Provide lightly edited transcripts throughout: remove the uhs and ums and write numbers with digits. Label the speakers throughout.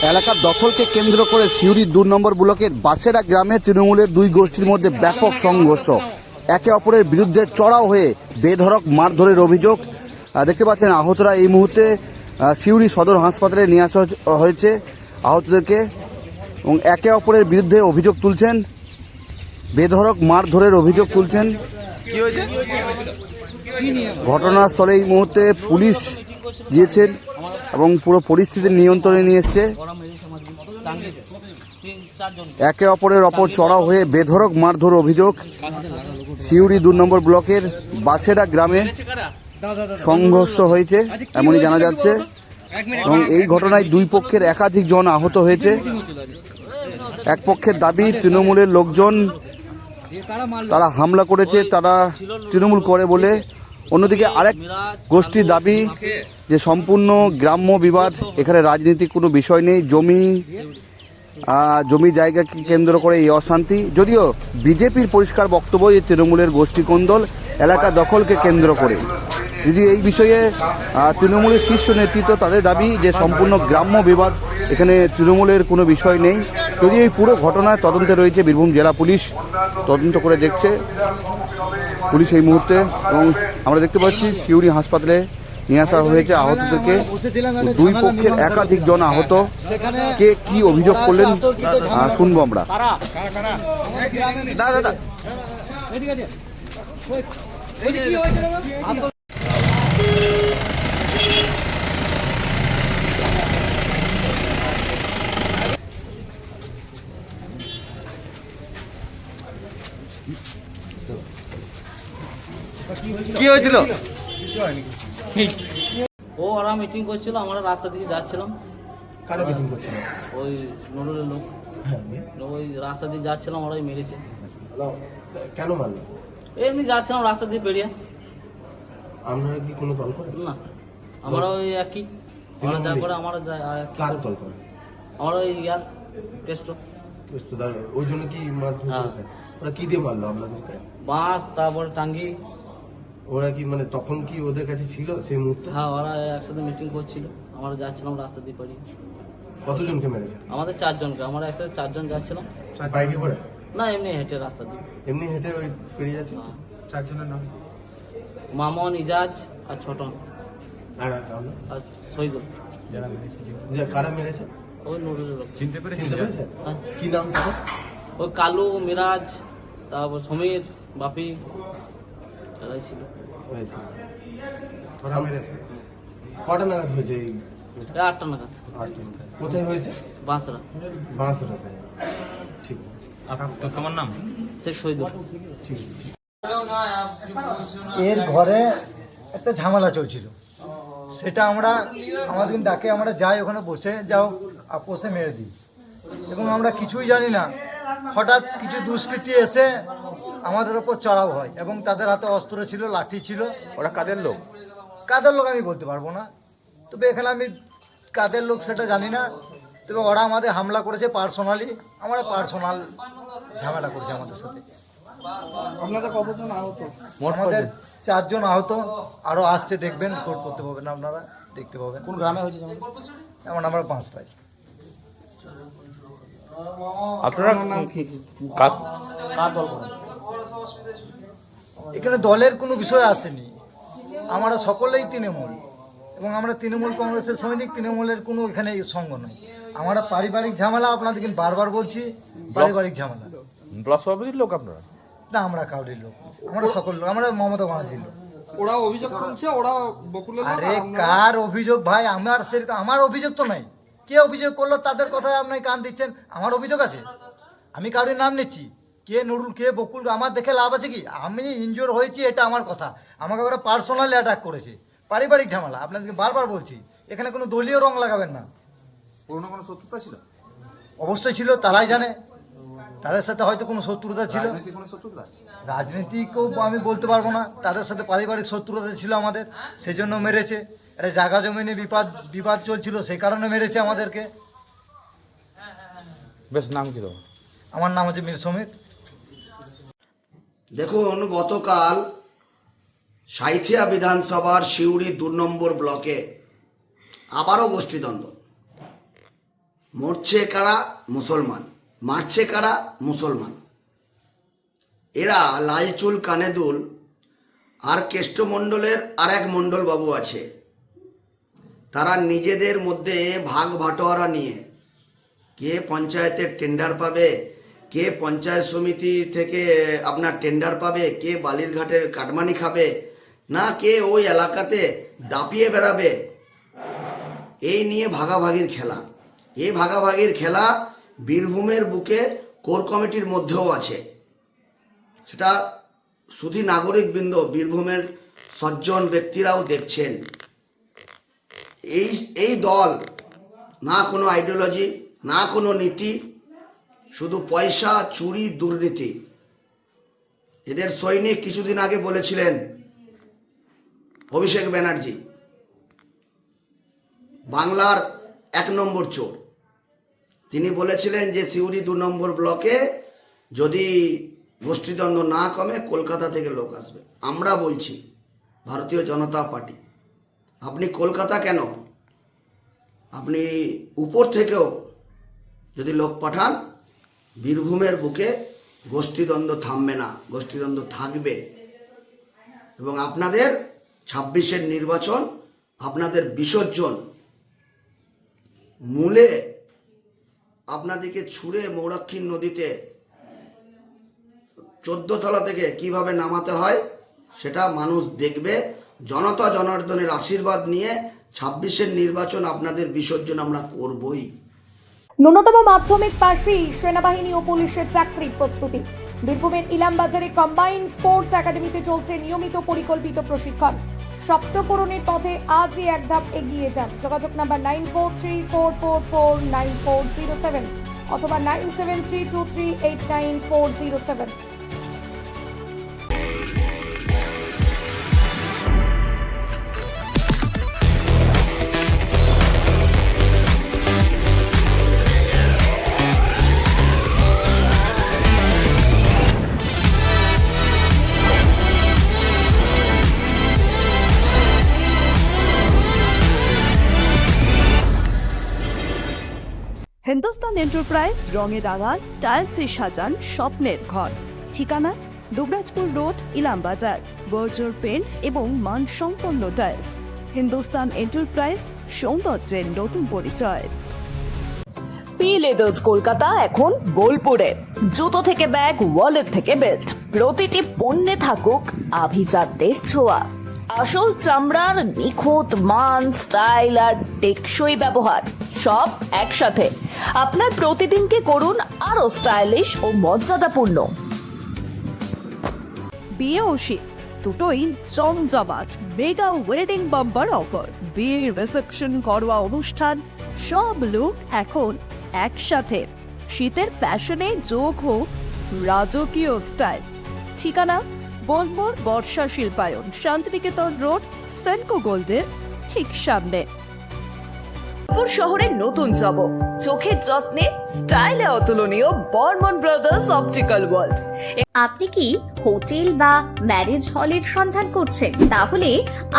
Speaker 1: এলাকা দখলকে কেন্দ্র করে সিউড়ি ২ নম্বর ব্লকের বাসেরা গ্রামে তৃণমূলের দুই গোষ্ঠীর মধ্যে ব্যাপক সংঘর্ষ। একে অপরের বিরুদ্ধে চড়াও হয়ে বেধড়ক মারধরের অভিযোগ। দেখতে পাচ্ছেন আহতরা এই মুহূর্তে সিউড়ি সদর হাসপাতালে নিয়ে আসা হয়েছে আহতদেরকে, এবং একে অপরের বিরুদ্ধে অভিযোগ তুলছেন, বেধড়ক মারধরের অভিযোগ তুলছেন। ঘটনাস্থলে এই মুহূর্তে পুলিশ গিয়েছেন এবং পুরো পরিস্থিতি নিয়ন্ত্রণে নিয়ে এসছে। একে অপরের ওপর চড়াও হয়ে বেধড়ক মারধর অভিযোগ। সিউড়ি ২ নম্বর ব্লকের বাসেরা গ্রামে সংঘর্ষ হয়েছে এমনই জানা যাচ্ছে, এবং এই ঘটনায় দুই পক্ষের একাধিক জন আহত হয়েছে। এক পক্ষের দাবি তৃণমূলের লোকজন তারা হামলা করেছে, তারা তৃণমূল করে বলে। অন্যদিকে আরেক গোষ্ঠীর দাবি যে সম্পূর্ণ গ্রাম্য বিবাদ, এখানে রাজনীতির কোনো বিষয় নেই, জমি জায়গাকে কেন্দ্র করে এই অশান্তি। যদিও বিজেপির পরিষ্কার বক্তব্য যে তৃণমূলের গোষ্ঠী কোন্দল এলাকা দখলকে কেন্দ্র করে। যদি এই বিষয়ে তৃণমূলের শীর্ষ নেতৃত্ব তাদের দাবি যে সম্পূর্ণ গ্রাম্য বিবাদ, এখানে তৃণমূলের কোনো বিষয় নেই। যদি এই পুরো ঘটনায় তদন্তে রয়েছে বীরভূম জেলা পুলিশ, তদন্ত করে দেখছে পুলিশ এই মুহূর্তে। এবং আমরা দেখতে পাচ্ছি সিউড়ি হাসপাতালে নিয়ে আসা হয়েছে আহতদেরকে। দুই পক্ষের একাধিক জন আহত, কে কি অভিযোগ করলেন শুনবো আমরা। কি হয়েছিল?
Speaker 2: ওরা মিটিং করছিল, আমরা রাস্তা দিকে যাচ্ছিলাম।
Speaker 3: কারা মিটিং করছিল?
Speaker 2: ওই নুরুলের লোক। ওই রাস্তা দিয়ে যাচ্ছিলাম, ওরাই মেরেছে।
Speaker 3: কেন মারলো?
Speaker 2: এমনি যাচ্ছিলাম রাস্তা দিয়ে পেরিয়ে।
Speaker 3: আপনারা কি কোনো দল করেন?
Speaker 2: না, আমরা ওই একই। আমরা যা করে আমরা
Speaker 3: কার দল করেন?
Speaker 2: আমরা ওই ইয়ার টেস্ট।
Speaker 3: ওই জন্য কি মারধর করেছে? ওরা কি দিয়ে মারলো আপনাদেরকে?
Speaker 2: বাঁশ, তারপরে টাঙ্গি।
Speaker 3: ওরা কি মানে তখন কি ওদের কাছে ছিল সেই মুহূর্তে?
Speaker 2: হ্যাঁ, ওরা একসাথে মিটিং করছিল, আমরা যাচ্ছিলাম রাস্তা দিয়ে পেরিয়ে।
Speaker 3: কতজনকে মেরেছে?
Speaker 2: আমাদের 4 জনকে, আমরা একসাথে 4 জন যাচ্ছিলাম।
Speaker 3: বাইকে করে?
Speaker 2: না, এমনি হেঁটে রাস্তা দিয়ে।
Speaker 3: এমনি হেঁটে ওই পেরিয়ে যাচ্ছে?
Speaker 2: 4 জনের নাম মামন, ইজাজ আর ছোটন
Speaker 3: আর
Speaker 2: শহীদুল।
Speaker 3: যে কারা মেরেছে?
Speaker 2: ওই নুরুলের লোক।
Speaker 3: চিনতে পেরেছে? কি নাম তাদের?
Speaker 2: ওই কালু, মিরাজ, তারপর সমীর, বাপি, এরাই ছিল।
Speaker 3: কটা নাগাদ হয়েছে?
Speaker 2: 8টা নাগাদ।
Speaker 3: কোথায় হয়েছে?
Speaker 2: বাঁশরা।
Speaker 3: বাঁশরাতে। ঠিক। তোমার নাম?
Speaker 2: শেখ শহীদুল।
Speaker 3: ঠিক।
Speaker 4: এর ঘরে একটা ঝামেলা চলছিল, সেটা আমরা আমাদের ডাকে আমরা যাই, ওখানে বসে যাও আপোষে মেরে দিই। এবং আমরা কিছুই জানি না, হঠাৎ কিছু দুষ্কৃতী এসে আমাদের ওপর চড়াও হয় এবং তাদের হাতে অস্ত্র ছিল, লাঠি ছিল।
Speaker 1: ওরা কাদের লোক?
Speaker 4: কাদের লোক আমি বলতে পারবো না, তবে এখানে আমি কাদের লোক সেটা জানি না। তবে ওরা আমাদের হামলা করেছে পার্সোনালি, আমরা পার্সোনাল ঝামেলা করেছে আমাদের সাথে।
Speaker 5: আপনাদের কতজন আহত?
Speaker 4: আমাদের 4 জন আহত, আরো আসছে, দেখবেন, রিপোর্ট করতে পাবেন, আপনারা দেখতে পাবেন।
Speaker 5: কোন গ্রামে হয়েছে?
Speaker 4: যেমন আমরা 5টায়।
Speaker 5: আপনারা কার দল করেন?
Speaker 4: এখানে দলের কোনো বিষয় আসেনি, আমরা সকলেই তৃণমূল, এবং আমরা তৃণমূল কংগ্রেসের সৈনিক। তৃণমূলের কোনো এখানে সঙ্গ নয়। আমরা পারিবারিক ঝামেলা, আপনাদেরকে বারবার বলছি, পারিবারিক ঝামেলা।
Speaker 5: ব্লক সভাপতির লোক আপনারা?
Speaker 4: না, আমরা কাউরির লোক, আমরা সকল লোক, আমরা মমতা ব্যানার্জির লোক।
Speaker 5: ওরা অভিযোগ করছে, ওরা বকুলের লোক।
Speaker 4: আরে কার অভিযোগ ভাই? আমার অভিযোগ তো নাই। কে অভিযোগ করলো তাদের কথায় আপনি কান দিচ্ছেন? আমার অভিযোগ আছে, আমি কারোর নাম নিচ্ছি। কে নুরুল, কে বকুল, আমার দেখে লাভ আছে কি? আমি ইনজোর হয়েছি, এটা আমার কথা। আমাকে ওরা পার্সোনালি অ্যাটাক করেছে, পারিবারিক ঝামেলা। আপনাদেরকে বারবার বলছি, এখানে কোনো দলীয় রং লাগাবেন না।
Speaker 1: পুরনো কোনো শত্রুতা ছিল?
Speaker 4: অবশ্যই ছিল, তারাই জানে। তাদের সাথে হয়তো কোনো শত্রুতা ছিল। রাজনীতিকেও আমি বলতে পারবো না, তাদের সাথে পারিবারিক শত্রুতা ছিল আমাদের, সেই জন্য মেরেছে। এটা জায়গা জমিনে বিবাদ চলছিল, সেই কারণে মেরেছে আমাদেরকে।
Speaker 5: বেশ, নাম কি?
Speaker 4: আমার নাম হচ্ছে মীর সমীর।
Speaker 6: দেখুন, গতকাল সাঁইথিয়া বিধানসভার সিউড়ি 2 নম্বর ব্লকে আবারও গোষ্ঠীদ্বন্দ্ব। মরছে কারা? মুসলমান। মারছে কারা? মুসলমান। এরা লাল চুল কানে দুল আর কেষ্টমণ্ডলের আর এক মণ্ডল বাবু আছে, তারা নিজেদের মধ্যে ভাগ ভাটোয়ারা নিয়ে কে পঞ্চায়েতের টেন্ডার পাবে, কে পঞ্চায়েত সমিতি থেকে আপনার টেন্ডার পাবে, কে বালিরঘাটের কাটমানি খাবে, না কে ওই এলাকাতে দাপিয়ে বেড়াবে, এই নিয়ে ভাগাভাগির খেলা। এই ভাগাভাগির খেলা বীরভূমের বুকে কোর কমিটির মধ্যেও আছে। সেটা শুধু নাগরিকবৃন্দ, বীরভূমের সজ্জন ব্যক্তিরাও দেখছেন। এই দল না কোনো আইডিওলজি, না কোনো নীতি, শুধু পয়সা, চুরি, দুর্নীতি। এদের সৈনিক কিছুদিন আগে বলেছিলেন অভিষেক ব্যানার্জি, বাংলার 1 নম্বর চোর। তিনি বলেছিলেন যে সিউড়ি 2 নম্বর ব্লকে যদি গোষ্ঠীদ্বন্দ্ব না কমে কলকাতা থেকে লোক আসবে। আমরা বলছি ভারতীয় জনতা পার্টি, আপনি কলকাতা কেন, আপনি উপর থেকেও যদি লোক পাঠান, বীরভূমের বুকে গোষ্ঠীদ্বন্দ্ব থামবে না, গোষ্ঠীদ্বন্দ্ব থাকবে। এবং আপনাদের 26-এর নির্বাচন, আপনাদের বিসর্জন, মূলে আপনাদেরকে ছুঁড়ে মৌরাক্ষী নদীতে 14 তলা থেকে কিভাবে নামাতে হয় সেটা মানুষ দেখবে। জনতা জনার্দনের আশীর্বাদ নিয়ে 26-এর নির্বাচন আপনাদের বিসর্জন আমরা করবই।
Speaker 7: ন্যূনতম মাধ্যমিক পাশেই সেনাবাহিনী ও পুলিশের চাকরি প্রস্তুতি। বীরভূমের ইলামবাজারে কম্বাইন্ড স্পোর্টস একাডেমিতে চলছে নিয়মিত পরিকল্পিত প্রশিক্ষণ। সপ্তপূরণের পথে আজই এক ধাপ এগিয়ে যান। যোগাযোগ নাম্বার 9434449407 অথবা 9732389407।
Speaker 8: হিন্দুস্তান এন্টারপ্রাইজ রঙে রাঙান, টাইলসে সাজান স্বপ্নের ঘর। ঠিকানা দুবরাজপুর রোড, ইলামবাজার। বর্জর পেন্টস এবং মানসম্পন্ন টাইলস। হিন্দুস্তান এন্টারপ্রাইজ, সৌন্দর্যের নতুন পরিচয়।
Speaker 9: পি লেদার্স কলকাতা এখন বোলপুরে। জুতো থেকে ব্যাগ, ওয়ালেট থেকে বেল্ট, প্রতিটি পণ্যে থাকুক আভিজাতদের ছোঁয়া। আসল চামড়ার নিখুঁত মান, স্টাইল আর টেকসই ব্যবহার সব একসাথে। আপনার প্রতিদিনকে করুন আরো স্টাইলিশ ও মর্যাদাপূর্ণ।
Speaker 8: বিয়ে ও শীত দুটোই জমজমাট মেগা ওয়েডিং বাম্পার অফার। বিয়ে, রিসেপশন, ঘরোয়া অনুষ্ঠান, সব লুক এখন একসাথে। শীতের প্যাশনে যোগ হোক রাজকীয় স্টাইল। ঠিকানা বোলপুর বর্ষা শিল্পায়ন, শান্তিনিকেতন রোড, সেনকো গোল্ডের ঠিক সামনে।
Speaker 9: শহরের নতুন চমক, চোখের যত্নে স্টাইলে অতুলনীয় বর্মন ব্রাদার্স অপটিক্যাল ওয়ার্ল্ড।
Speaker 10: আপনি কি হোটেল বা ম্যারেজ হলের সন্ধান করছেন? তাহলে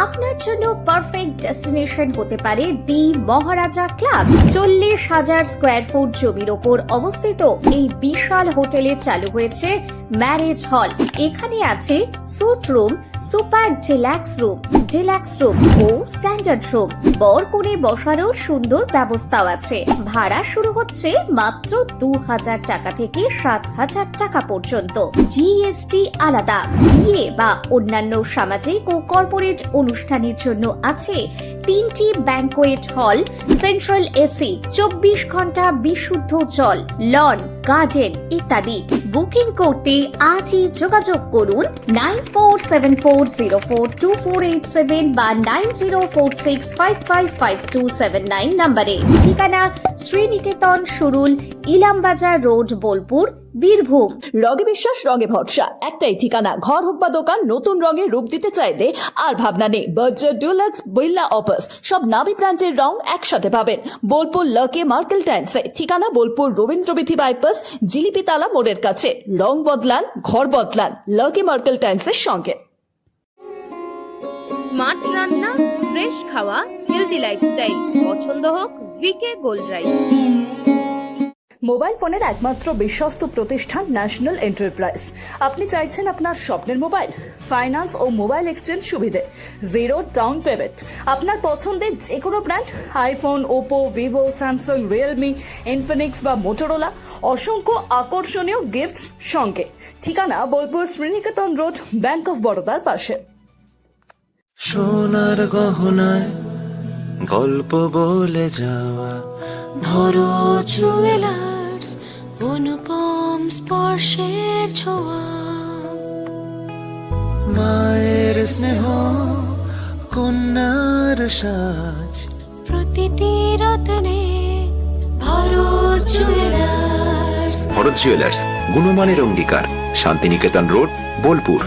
Speaker 10: আপনার জন্য পারফেক্ট ডেস্টিনেশন হতে পারে দি মহারাজা ক্লাব। 40,000 স্কোয়ার ফুট জমির ওপর অবস্থিত এই বিশাল হোটেলে চালু হয়েছে ম্যারেজ হল। এখানে আছে suite room, super deluxe room ও স্ট্যান্ডার্ড রুম। বর কনে বসারও সুন্দর ব্যবস্থাও আছে। ভাড়া শুরু হচ্ছে মাত্র 2,000 টাকা থেকে 7,000 টাকা পর্যন্ত। জিএসটি আলাদা। বিয়ে বা অন্যান্য সামাজিক ও কর্পোরেট অনুষ্ঠানের জন্য আছে 3টি ব্যাংকোয়েট হল, সেন্ট্রাল এসি, 24 ঘন্টা বিশুদ্ধ জল, লন, গার্ডেন ইত্যাদি। বুকিং করতে আজই যোগাযোগ করুন 9474042487 বা 9046555279 নম্বরে। ঠিকানা শ্রীনিকেতন সুরুল, ইলামবাজার রোড, বোলপুর, বীরভূম।
Speaker 9: রঙে বিশ্বাস, রঙে ভরসা, একটাই ঠিকানা। ঘর হোক বা দোকান, নতুন রঙে রূপ দিতে চাইলে আর ভাবনা নেই। বাজার ডুলাক্স, বিল্লা অপাস, সব নামি ব্র্যান্ডের রং একসাথে পাবেন বোলপুর লাকি মার্কেল টাইলসে। ঠিকানা বোলপুর রবীন্দ্রবিথি বাইপাস, জিলিপিতালা মোড়ের কাছে। রং বদলান, ঘর বদলান, লাকি মার্কেল টাইলসের সঙ্গে।
Speaker 11: স্মার্ট রান্না, ফ্রেশ খাওয়া, হেলদি লাইফস্টাইল। পছন্দ হোক
Speaker 10: ভিকে গোল্ড রাইস।
Speaker 8: মোবাইল ফোনের একমাত্র বিশ্বস্ত প্রতিষ্ঠান ন্যাশনাল এন্টারপ্রাইজ। আপনি চাইছেন আপনার স্বপ্নের মোবাইল, ফাইন্যান্স ও মোবাইল এক্সচেঞ্জ সুবিধে, জিরো ডাউন পেমেন্ট, আপনার পছন্দের যে কোনো brand, iPhone, Oppo, Vivo, Samsung, Realme, Infinix বা মোটরোলা, অসংখ্য আকর্ষণীয় গিফট সঙ্গে। ঠিকানা Bolpur Sriniketan road, bank of বরোদার পাশে।
Speaker 11: সোনার গহনায় গল্প বলে যাওয়া
Speaker 12: ভরো জুয়েলার্স, অনুপম স্পর্শের ছোঁয়া,
Speaker 11: মায়ের স্নেহ, কন্যার সাজ,
Speaker 12: প্রতিটি রত্নে ভরো জুয়েলার্স।
Speaker 13: ভরত জুয়েলার্স, গুণমানের অঙ্গীকার, শান্তিনিকেতন রোড, বোলপুর।